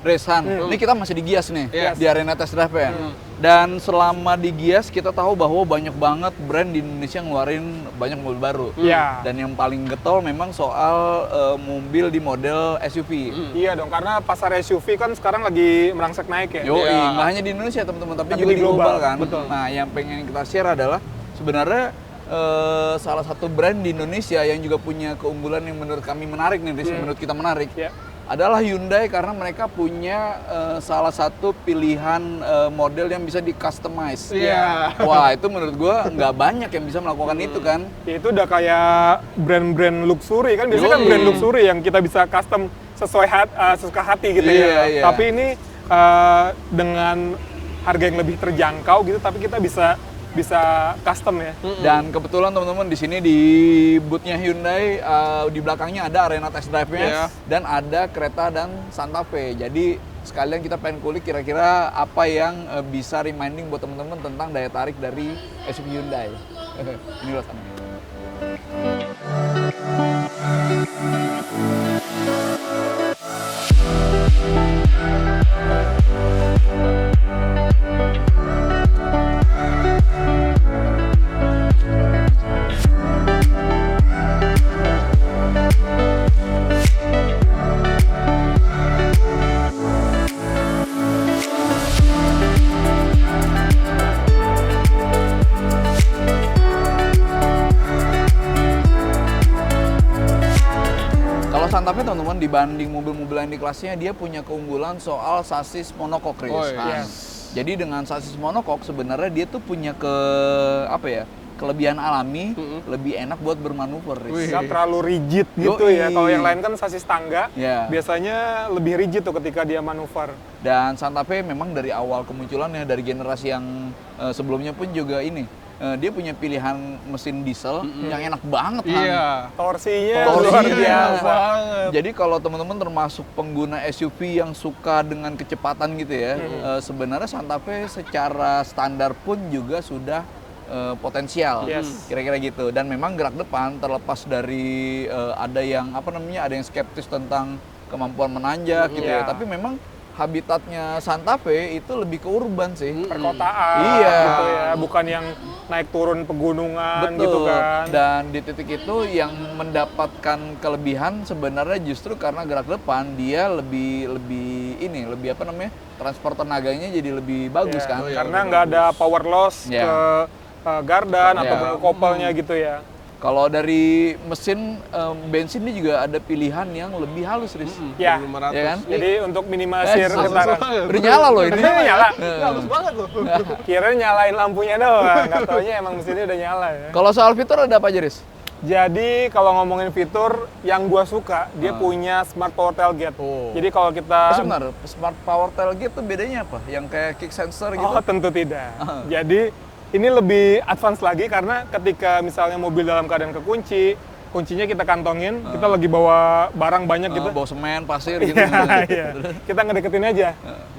Resan. Ini kita masih di Gias nih, Yes. di arena test drive ya. Dan selama di Gias kita tahu bahwa banyak banget brand di Indonesia ngeluarin banyak mobil baru. Iya. Dan yang paling getol memang soal mobil di model SUV. Iya dong, karena pasar SUV kan sekarang lagi merangsek naik ya. Yoi, Iya. nggak hanya di Indonesia teman-teman, tapi Tapi juga di di global global, kan. betul. Nah, yang pengen kita share adalah sebenarnya salah satu brand di Indonesia yang juga punya keunggulan yang menurut kami menarik nih, Riz, menurut kita menarik. Iya. Adalah Hyundai karena mereka punya salah satu pilihan model yang bisa di-customize. Iya. Wah, itu menurut gua nggak banyak yang bisa melakukan itu kan. Ya, itu udah kayak brand-brand luxury kan, biasanya kan Yoi. brand luxury yang kita bisa custom sesuai sesuka hati gitu Iya, ya. iya. Tapi ini dengan harga yang lebih terjangkau gitu, tapi kita bisa custom ya. Dan kebetulan teman-teman di sini di boothnya Hyundai di belakangnya ada arena test drive-nya Iya. dan ada Creta dan Santa Fe. Jadi sekalian kita pengen kulik kira-kira apa yang bisa reminding buat teman-teman tentang daya tarik dari SUV Hyundai. Ini loh sana. Kalau Santa Fe teman-teman dibanding mobil-mobil lain di kelasnya dia punya keunggulan soal sasis monocoque, Riz. Oh, Nah, yes. jadi dengan sasis monocoque sebenarnya dia tuh punya kelebihan alami, lebih enak buat bermanuver, Riz. Wih. Nggak terlalu rigid gitu Yoi. ya. Kalau yang lain kan sasis tangga, Ya. biasanya lebih rigid tuh ketika dia manuver. Dan Santa Fe memang dari awal kemunculannya dari generasi yang sebelumnya pun juga ini dia punya pilihan mesin diesel yang enak banget kan. Iya. Torsinya Torsinya. luar biasa. banget. Jadi kalau teman-teman termasuk pengguna SUV yang suka dengan kecepatan gitu ya, sebenarnya Santa Fe secara standar pun juga sudah potensial, Yes. kira-kira gitu. Dan memang gerak depan terlepas dari ada yang ada yang skeptis tentang kemampuan menanjak gitu ya. Iya. Tapi memang habitatnya Santa Fe itu lebih ke urban sih. Perkotaan Iya. gitu ya, bukan yang naik turun pegunungan Betul. gitu kan. Dan di titik itu yang mendapatkan kelebihan sebenarnya justru karena gerak depan dia lebih transport tenaganya jadi lebih bagus Ya, kan. iya, karena lebih nggak ada power loss Ya. ke gardan Ya. atau ke kopelnya gitu ya. Kalau dari mesin bensin ini juga ada pilihan yang lebih halus, Riz. Ya. 500. Ya kan? Jadi untuk minimalisir halus getaran. banget. Udah nyala loh ini. Ini nyala. Halus banget loh. Kirain nyalain lampunya doang, nggak taunya emang mesinnya udah nyala ya. Kalau soal fitur ada apa aja, Riz? Jadi kalau ngomongin fitur yang gua suka, dia punya smart power tailgate. Oh. Jadi kalau kita Sebentar, smart power tailgate itu bedanya apa? Yang kayak kick sensor gitu? Oh, tentu tidak. Jadi ini lebih advance lagi karena ketika misalnya mobil dalam keadaan kekunci, kuncinya kita kantongin, kita lagi bawa barang banyak gitu. Bawa semen, pasir gitu. Iya. Kita ngedeketin aja.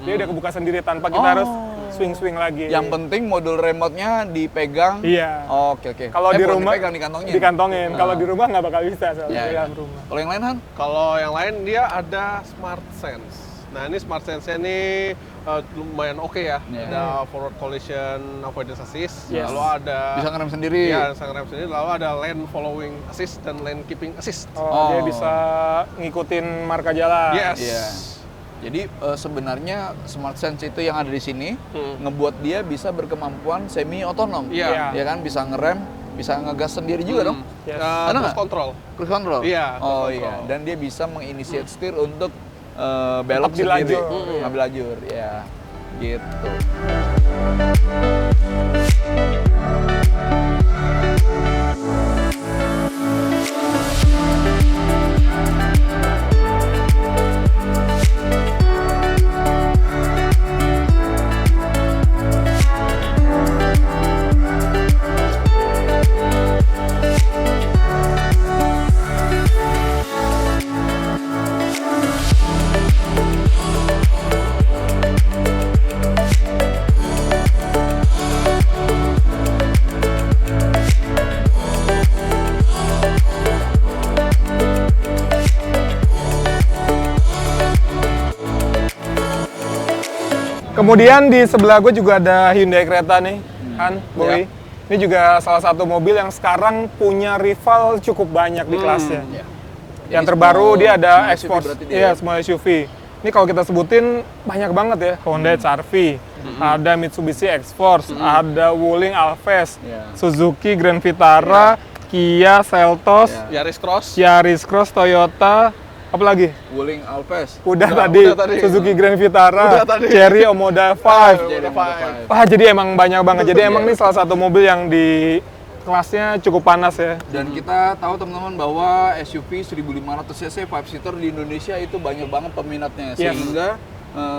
Dia udah kebuka sendiri tanpa kita harus swing-swing lagi. Yang penting modul remote-nya dipegang. Iya. Oke. Kalau di bukan rumah dipegang, dikantongin. dikantongin. Kalau di rumah nggak bakal bisa soalnya Ya, di ya. dalam rumah. Kalau yang lain, Han? Kalau yang lain dia ada Smart Sense. Nah ini Smart Sense-nya ini lumayan oke ya. Iya. Ada forward collision avoidance assist, Yes. lalu ada Bisa ngerem sendiri. Iya, bisa ngerem sendiri, lalu ada lane following assist dan lane keeping assist. Oh, dia Oh. bisa ngikutin marka jalan. Yes. Iya. Jadi sebenarnya Smart Sense itu yang ada di sini Hmm. ngebuat dia bisa berkemampuan semi otonom. Iya. Ya kan, bisa ngerem, bisa ngegas sendiri juga dong. Yes. Ada Cruise nggak? control. Cruise control. Iya, cruise Oh control. iya. Dan dia bisa menginitiate steer untuk belok di sendiri, lajur. ngambil lajur. Ya, gitu. Kemudian di sebelah gue juga ada Hyundai Creta nih, kan, Bowie. Ya. Ini juga salah satu mobil yang sekarang punya rival cukup banyak di kelasnya. Ya. Yang Jadi terbaru semua- dia ada semua SUV X-Force, berarti dia iya ya? semua SUV. Ini kalau kita sebutin banyak banget ya, Honda HR-V, ada Mitsubishi X-Force, ada Wuling Alphard, Ya. Suzuki Grand Vitara, Kia Seltos, Ya. Yaris Cross. Yaris Cross, Toyota, apa lagi? Wuling Alphard. Udah, Udah tadi, tadi. Suzuki Grand Vitara, Udah tadi. Cherry Omoda 5. Jadi Udah Moda fine. 5. Wah, jadi emang banyak banget. Jadi emang ini salah satu mobil yang di kelasnya cukup panas ya. Dan kita tahu teman-teman bahwa SUV 1500 cc 5 seater di Indonesia itu banyak banget peminatnya, Yes. sehingga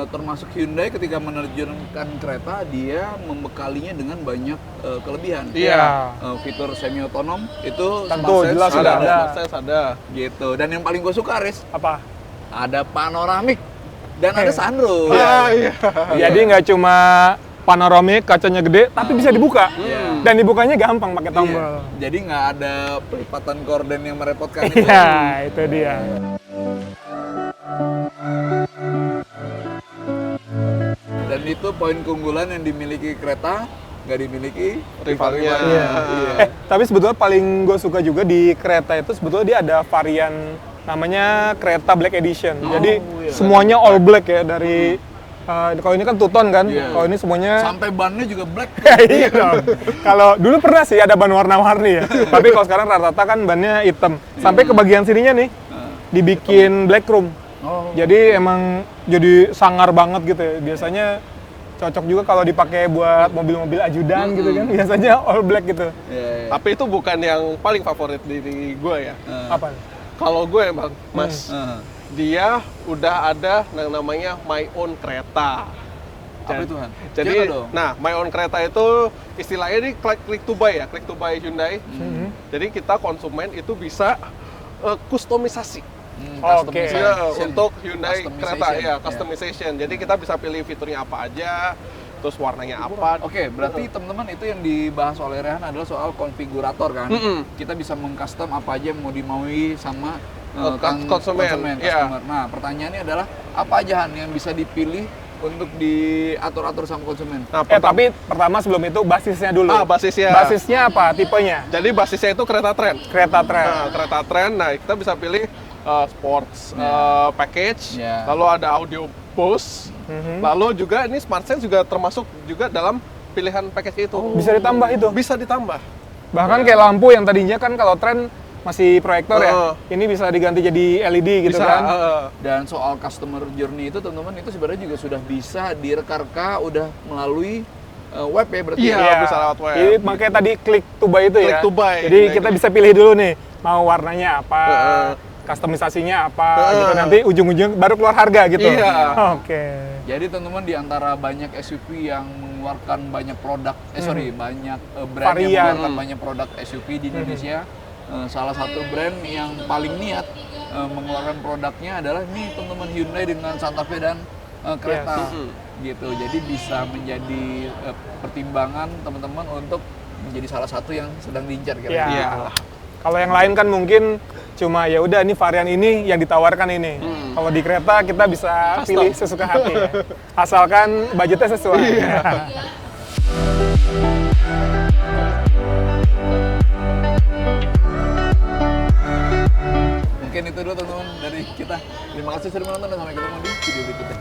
termasuk Hyundai ketika menerjunkan kereta dia membekalinya dengan banyak kelebihan. Iya. Fitur semi otonom itu Tentu, Smart Sense jelas sudah sudah ada. ada. Smart Sense ada. Gitu. Dan yang paling gue suka, Riz, Apa? ada panoramik dan ada sunroof. Ah, iya. Jadi nggak cuma panoramik, kacanya gede, tapi bisa dibuka. Iya. Dan dibukanya gampang pakai Iya. tombol. Jadi nggak ada pelipatan korden yang merepotkan itu. Iya, itu dia. Dan itu poin keunggulan yang dimiliki kereta, nggak dimiliki Rivalnya. rival-rivalnya. Iya. Tapi sebetulnya paling gue suka juga di kereta itu sebetulnya dia ada varian namanya kereta Black Edition. Jadi iya. semuanya all black ya dari kalau ini kan two-tone kan. Iya. Kalau ini semuanya Sampai bannya juga black. iya dong. Kalau dulu pernah sih ada ban warna-warni ya. Tapi kalau sekarang rata-rata kan bannya hitam. Sampai ke bagian sininya nih dibikin black room. Oh. Jadi emang jadi sangar banget gitu ya. Biasanya cocok juga kalau dipakai buat mobil-mobil ajudan gitu kan. Biasanya all black gitu. Iya, iya. Tapi itu bukan yang paling favorit di gue ya. Apa? Kalau gue emang, Mas, Heeh. dia udah ada yang namanya My Own Kereta. Apa itu, Han? Jadi, Cerita dong. nah, My Own Kereta itu istilahnya ini click to buy ya, click to buy Hyundai. Jadi kita konsumen itu bisa kustomisasi. Oke. customization. Iya, untuk Hyundai Customization. Kereta, ya, Iya. customization. Jadi kita bisa pilih fiturnya apa aja, terus warnanya apa. Oke, berarti teman-teman itu yang dibahas oleh Rehan adalah soal konfigurator kan. Mm-mm. Kita bisa mengcustom apa aja yang mau dimaui sama Konsumen, iya. customer. Nah, pertanyaannya adalah apa aja Han yang bisa dipilih untuk diatur-atur sama konsumen? Nah, Tapi pertama sebelum itu basisnya dulu. basisnya. Basisnya apa? Tipenya? Jadi basisnya itu kereta tren. Kereta tren. Nah, kereta tren, nah kita bisa pilih sports package, Ya. lalu ada audio Bose, lalu juga ini Smart Sense juga termasuk juga dalam pilihan package itu. Bisa ditambah itu. Bisa ditambah. Bahkan kayak lampu yang tadinya kan kalau tren masih proyektor ya. Ini bisa diganti jadi LED gitu Bisa. kan. Dan soal customer journey itu teman-teman itu sebenarnya juga sudah bisa direka-reka udah melalui web ya berarti. Iya. bisa lewat web. Jadi makanya tadi click to buy itu ya. Click to buy. Jadi Nah, kita itu. bisa pilih dulu nih, mau warnanya apa, customisasinya apa, gitu. Nanti ujung-ujung baru keluar harga gitu. Iya. Oke. Jadi teman-teman di antara banyak SUV yang mengeluarkan banyak produk, banyak brand Varian. yang mengeluarkan banyak produk SUV di Indonesia, salah satu brand yang paling niat mengeluarkan produknya adalah nih teman-teman Hyundai dengan Santa Fe dan kereta, gitu. Jadi bisa menjadi pertimbangan teman-teman untuk menjadi salah satu yang sedang diincar Iya. kira-kira. Iya. Kalau yang lain kan mungkin cuma ya udah ini varian ini yang ditawarkan ini. Kalau di kereta kita bisa Custom. pilih sesuka hati ya. Asalkan budgetnya sesuai. Mungkin itu dulu teman-teman dari kita. Terima kasih sudah menonton dan sampai ketemu di video berikutnya.